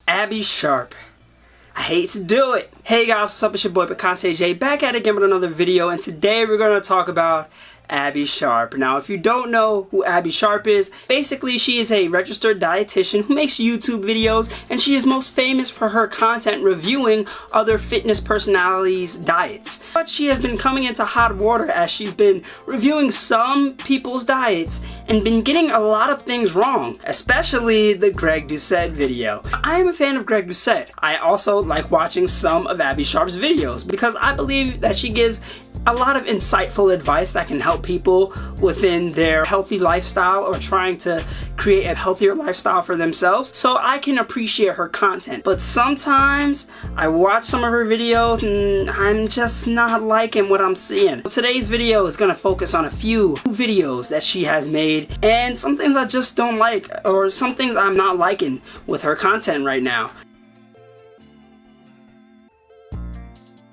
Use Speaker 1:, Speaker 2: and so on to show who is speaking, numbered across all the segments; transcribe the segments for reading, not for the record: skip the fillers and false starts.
Speaker 1: Abbey Sharp. I hate to do it. Hey guys, what's up? It's your boy Picante J, back at it again with another video, and today we're going to talk about Abbey Sharp. Now, if you don't know who Abbey Sharp is, basically she is a registered dietitian who makes YouTube videos, and she is most famous for her content reviewing other fitness personalities' diets. But she has been coming into hot water as she's been reviewing some people's diets and been getting a lot of things wrong, especially the Greg Doucette video. I am a fan of Greg Doucette. I also like watching some of Abbey Sharp's videos because I believe that she gives a lot of insightful advice that can help people within their healthy lifestyle or trying to create a healthier lifestyle for themselves. So I can appreciate her content. But sometimes I watch some of her videos and I'm just not liking what I'm seeing. Today's video is going to focus on a few videos that she has made and some things I just don't like, or some things I'm not liking with her content right now.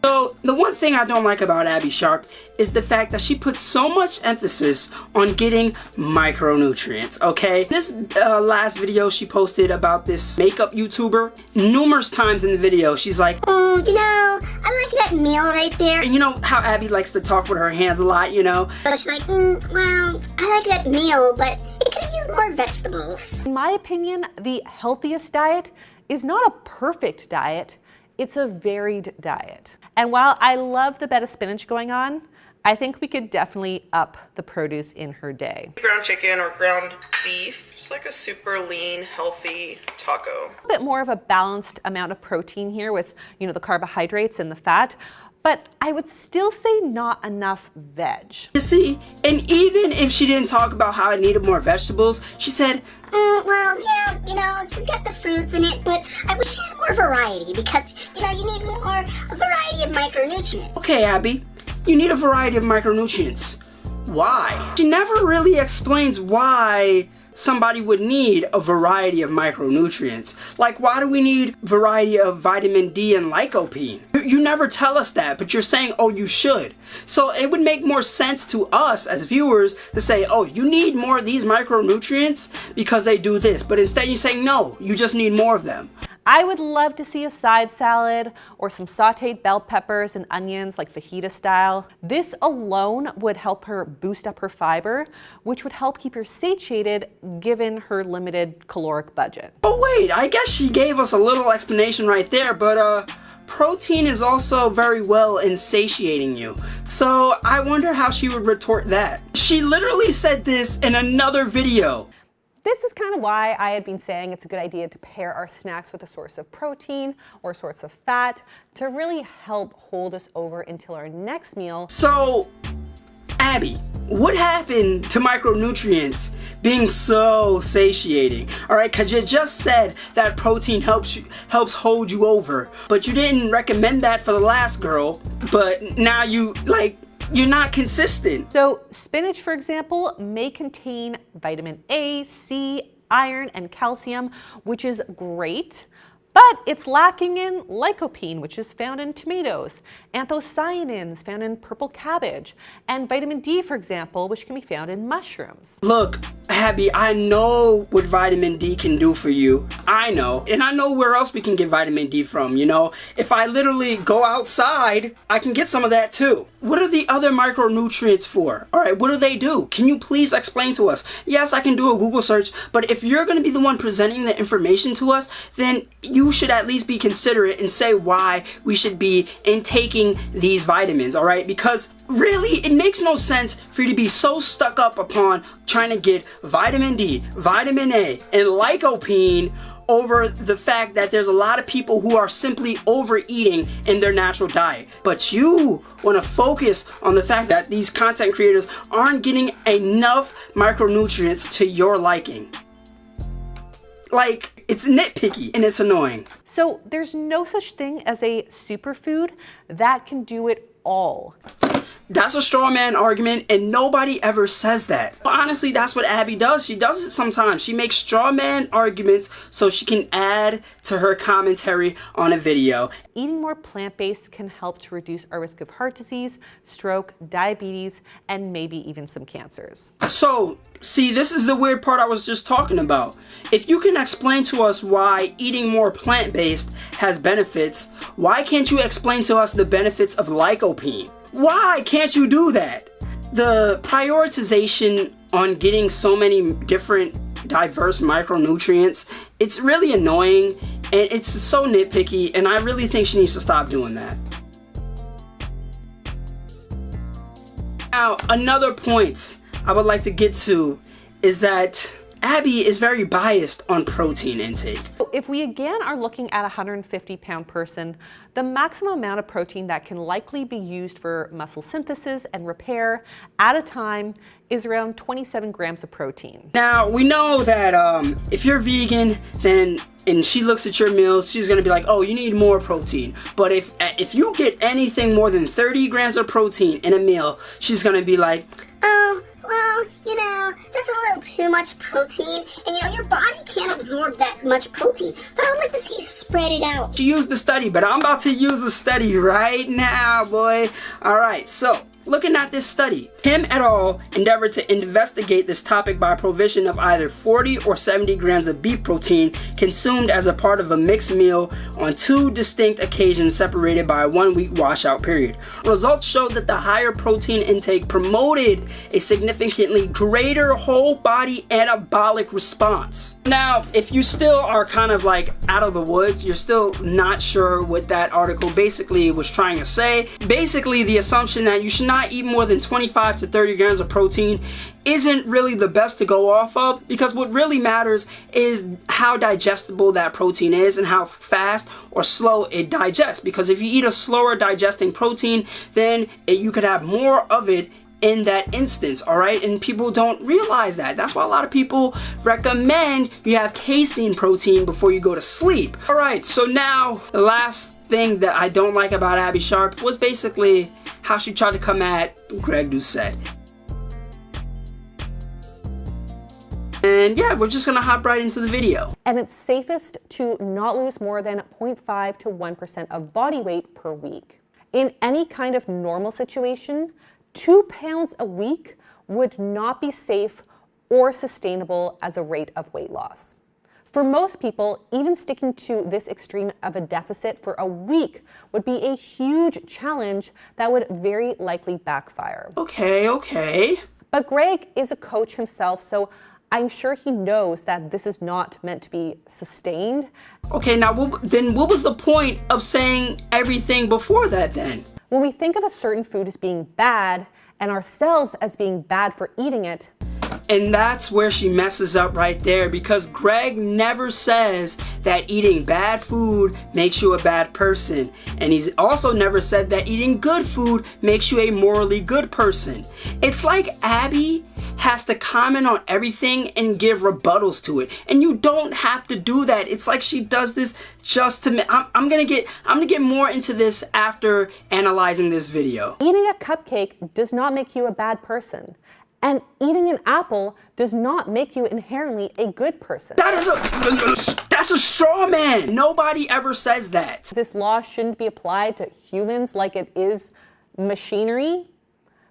Speaker 1: So the one thing I don't like about Abbey Sharp is the fact that she puts so much emphasis on getting micronutrients, okay? This last video she posted about this makeup YouTuber, numerous times in the video she's like,
Speaker 2: oh, you know, I like that meal right there.
Speaker 1: And you know how Abby likes to talk with her hands a lot, you know?
Speaker 2: So she's like, well, I like that meal, but it could use more vegetables.
Speaker 3: In my opinion, the healthiest diet is not a perfect diet, it's a varied diet. And while I love the bed of spinach going on, I think we could definitely up the produce in her day.
Speaker 4: Ground chicken or ground beef, just like a super lean, healthy taco.
Speaker 3: A bit more of a balanced amount of protein here with, you know, the carbohydrates and the fat, but I would still say not enough veg.
Speaker 1: You see, and even if she didn't talk about how I needed more vegetables, she said,
Speaker 2: well, yeah, you know, she's got the fruits in it, but I wish she had more variety because, you know, you need a variety of micronutrients.
Speaker 1: okay, Abby, you need a variety of micronutrients. Why? She never really explains why somebody would need a variety of micronutrients. Like, why do we need variety of vitamin D and lycopene? You never tell us that, but you're saying, oh, you should. So it would make more sense to us as viewers to say, oh, you need more of these micronutrients because they do this. But instead you're saying, no, you just need more of them.
Speaker 3: I would love to see a side salad or some sauteed bell peppers and onions like fajita style. This alone would help her boost up her fiber, which would help keep her satiated given her limited caloric budget.
Speaker 1: Oh wait, I guess she gave us a little explanation right there, but protein is also very well in satiating you. So I wonder how she would retort that. She literally said this in another video.
Speaker 3: This is kind of why I had been saying it's a good idea to pair our snacks with a source of protein or a source of fat to really help hold us over until our next meal.
Speaker 1: So, Abby, what happened to micronutrients being so satiating? Alright, because you just said that protein helps hold you over, but you didn't recommend that for the last girl, but now you're not consistent.
Speaker 3: So spinach, for example, may contain vitamin A, C, iron, and calcium, which is great, but it's lacking in lycopene, which is found in tomatoes, anthocyanins found in purple cabbage, and vitamin D, for example, which can be found in mushrooms.
Speaker 1: Look, Abby, I know what vitamin D can do for you. I know. And I know where else we can get vitamin D from, you know? If I literally go outside, I can get some of that too. What are the other micronutrients for? Alright, what do they do? Can you please explain to us? Yes, I can do a Google search, but if you're going to be the one presenting the information to us, then you should at least be considerate and say why we should be intaking these vitamins, alright? Because really, it makes no sense for you to be so stuck up upon trying to get vitamin D, vitamin A, and lycopene over the fact that there's a lot of people who are simply overeating in their natural diet. But you want to focus on the fact that these content creators aren't getting enough micronutrients to your liking. Like, it's nitpicky and it's annoying.
Speaker 3: So there's no such thing as a superfood that can do it all.
Speaker 1: That's a straw man argument, and nobody ever says that. But honestly, that's what Abby does. She does it sometimes. She makes straw man arguments so she can add to her commentary on a video.
Speaker 3: Eating more plant-based can help to reduce our risk of heart disease, stroke, diabetes, and maybe even some cancers.
Speaker 1: So See, this is the weird part I was just talking about. If you can explain to us why eating more plant-based has benefits, why can't you explain to us the benefits of lycopene? Why can't you do that? The prioritization on getting so many different diverse micronutrients, it's really annoying and it's so nitpicky, and I really think she needs to stop doing that. Now, another point I would like to get to is that Abbey is very biased on protein intake.
Speaker 3: So if we again are looking at a 150-pound person, the maximum amount of protein that can likely be used for muscle synthesis and repair at a time is around 27 grams of protein.
Speaker 1: Now, we know that if you're vegan, then and she looks at your meals, she's gonna be like, oh, you need more protein. But if you get anything more than 30 grams of protein in a meal, she's gonna be like,
Speaker 2: oh, well, you know, that's a little too much protein, and you know, your body can't absorb that much protein. So I would like to see you spread it out.
Speaker 1: she used the study, but I'm about to use the study right now, boy. All right, so looking at this study, Kim et al. Endeavored to investigate this topic by provision of either 40 or 70 grams of beef protein consumed as a part of a mixed meal on 2 distinct occasions separated by a 1-week washout period. Results showed that the higher protein intake promoted a significantly greater whole body anabolic response. Now, if you still are kind of like out of the woods, you're still not sure what that article basically was trying to say. Basically, the assumption that you should not eat more than 25 to 30 grams of protein isn't really the best to go off of, because what really matters is how digestible that protein is and how fast or slow it digests. Because if you eat a slower digesting protein, then you could have more of it in that instance, all right? And people don't realize that. That's why a lot of people recommend you have casein protein before you go to sleep. All right, so now the last thing that I don't like about Abbey Sharp was basically how she tried to come at Greg Doucette. And yeah, we're just gonna hop right into the video.
Speaker 3: And it's safest to not lose more than 0.5 to 1% of body weight per week. In any kind of normal situation, 2 pounds a week would not be safe or sustainable as a rate of weight loss. For most people, even sticking to this extreme of a deficit for a week would be a huge challenge that would very likely backfire.
Speaker 1: Okay.
Speaker 3: But Greg is a coach himself, so I'm sure he knows that this is not meant to be sustained.
Speaker 1: Okay, now then what was the point of saying everything before that then?
Speaker 3: When we think of a certain food as being bad and ourselves as being bad for eating it,
Speaker 1: and that's where she messes up right there, because Greg never says that eating bad food makes you a bad person. And he's also never said that eating good food makes you a morally good person. It's like Abbey has to comment on everything and give rebuttals to it, and you don't have to do that. It's like she does this just to I'm gonna get more into this after analyzing this video.
Speaker 3: Eating a cupcake does not make you a bad person. And eating an apple does not make you inherently a good person.
Speaker 1: That's a straw man. Nobody ever says that.
Speaker 3: This law shouldn't be applied to humans like it is machinery,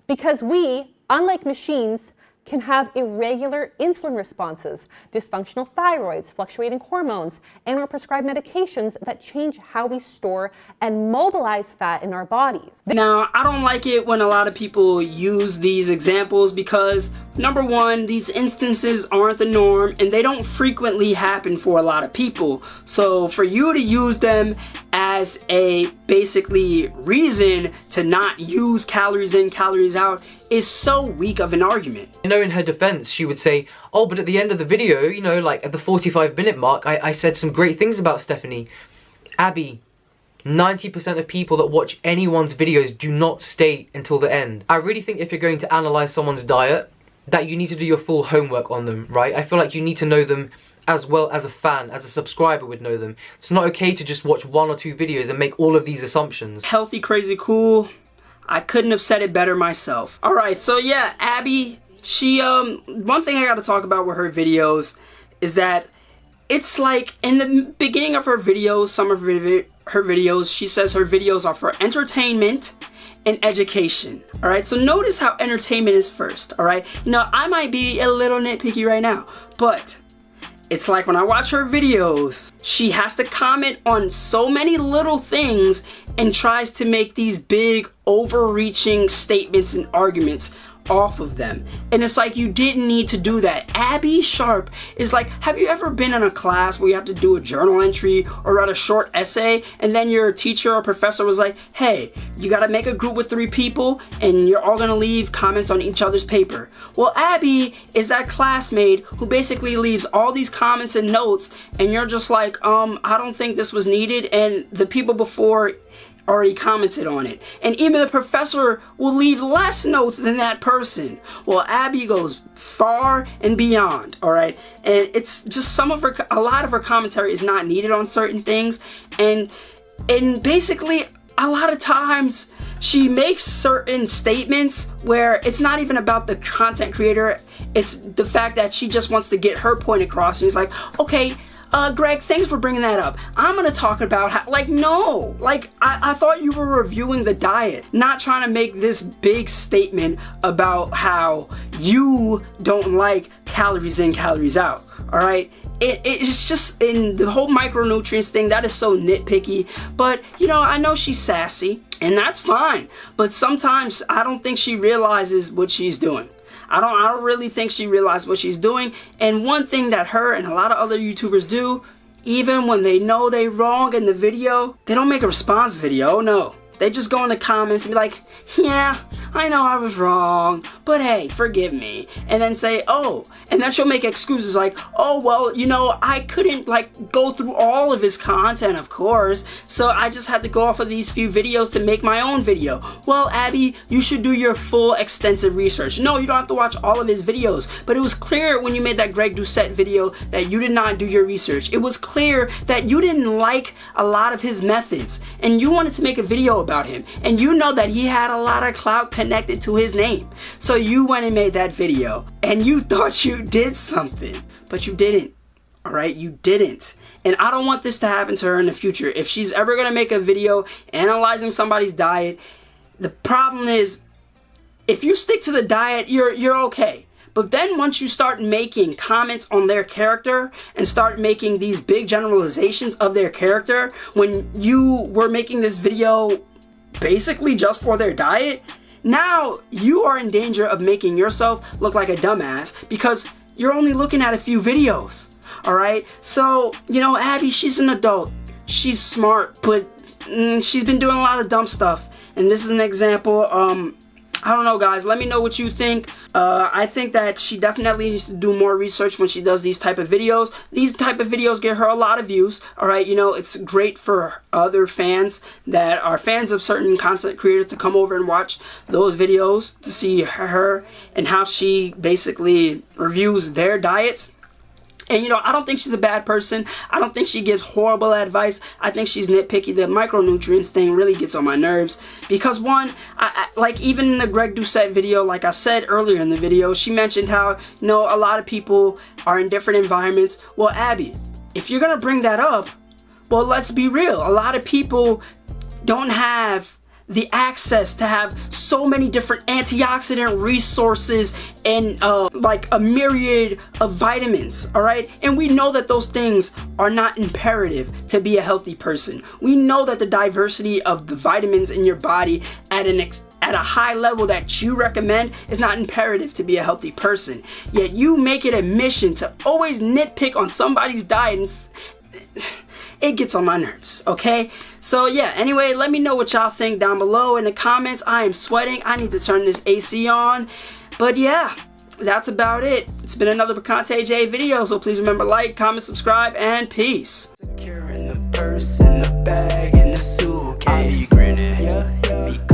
Speaker 3: because we, unlike machines, can have irregular insulin responses, dysfunctional thyroids, fluctuating hormones, and or prescribed medications that change how we store and mobilize fat in our bodies.
Speaker 1: Now, I don't like it when a lot of people use these examples because, number one, these instances aren't the norm and they don't frequently happen for a lot of people. So for you to use them as a basically reason to not use calories in, calories out is so weak of an argument.
Speaker 5: You know, in her defense, she would say, oh, but at the end of the video, you know, like at the 45-minute mark, I said some great things about Stephanie. Abbey, 90% of people that watch anyone's videos do not stay until the end. I really think if you're going to analyze someone's diet, that you need to do your full homework on them, right? I feel like you need to know them as well as a fan, as a subscriber would know them. It's not okay to just watch 1 or 2 videos and make all of these assumptions.
Speaker 1: Healthy, crazy, cool. I couldn't have said it better myself. Alright, so yeah, Abbey, she, one thing I gotta talk about with her videos is that it's like in the beginning of her videos, some of her videos, she says her videos are for entertainment and education. Alright, so notice how entertainment is first. Alright, you know, I might be a little nitpicky right now, but it's like when I watch her videos, she has to comment on so many little things and tries to make these big overreaching statements and arguments off of them. And it's like, you didn't need to do that. Abbey Sharp is like, have you ever been in a class where you have to do a journal entry or write a short essay, and then your teacher or professor was like, hey, you gotta make a group with 3 people and you're all gonna leave comments on each other's paper? Well, Abbey is that classmate who basically leaves all these comments and notes, and you're just like, I don't think this was needed, and the people before already commented on it. And even the professor will leave less notes than that person. Well, Abbey goes far and beyond, alright? And it's just a lot of her commentary is not needed on certain things. And basically, a lot of times, she makes certain statements where it's not even about the content creator. It's the fact that she just wants to get her point across. And he's like, okay, Greg, thanks for bringing that up. I'm gonna talk about how, like, no, like, I thought you were reviewing the diet, not trying to make this big statement about how you don't like calories in, calories out, all right? It's just, in the whole micronutrients thing, that is so nitpicky. But, you know, I know she's sassy, and that's fine, but sometimes I don't think she realizes what she's doing. I don't really think she realized what she's doing. And one thing that her and a lot of other YouTubers do, even when they know they're wrong in the video, they don't make a response video. No, they just go in the comments and be like, yeah, I know I was wrong, but hey, forgive me. And then say, oh, and then she'll make excuses like, oh, well, you know, I couldn't like go through all of his content, of course, so I just had to go off of these few videos to make my own video. Well, Abbey, you should do your full extensive research. No, you don't have to watch all of his videos, but it was clear when you made that Greg Doucette video that you did not do your research. It was clear that you didn't like a lot of his methods, and you wanted to make a video about him, and you know that he had a lot of clout connected to his name. So you went and made that video, and you thought you did something, but you didn't. Alright, you didn't. And I don't want this to happen to her in the future. If she's ever gonna make a video analyzing somebody's diet, the problem is, if you stick to the diet, you're okay. But then once you start making comments on their character and start making these big generalizations of their character, when you were making this video basically just for their diet, now you are in danger of making yourself look like a dumbass because you're only looking at a few videos. Alright, so, you know, Abbey, she's an adult, she's smart, but she's been doing a lot of dumb stuff, and this is an example. I don't know, guys, let me know what you think. I think that she definitely needs to do more research when she does these type of videos. These type of videos get her a lot of views, alright? You know, it's great for other fans that are fans of certain content creators to come over and watch those videos to see her and how she basically reviews their diets. And, you know, I don't think she's a bad person. I don't think she gives horrible advice. I think she's nitpicky. The micronutrients thing really gets on my nerves. Because, one, like, even in the Greg Doucette video, like I said earlier in the video, she mentioned how, you know, a lot of people are in different environments. Well, Abbey, if you're going to bring that up, well, let's be real. A lot of people don't have the access to have so many different antioxidant resources and like a myriad of vitamins, all right? And we know that those things are not imperative to be a healthy person. We know that the diversity of the vitamins in your body at a high level that you recommend is not imperative to be a healthy person. Yet you make it a mission to always nitpick on somebody's diet, and it gets on my nerves, okay? So yeah, anyway, let me know what y'all think down below in the comments. I am sweating. I need to turn this AC on. But yeah, that's about it. It's been another Picante J video, so please remember, like, comment, subscribe, and peace. Securing the purse and the bag and the suitcase. I'll be grinning. Yeah.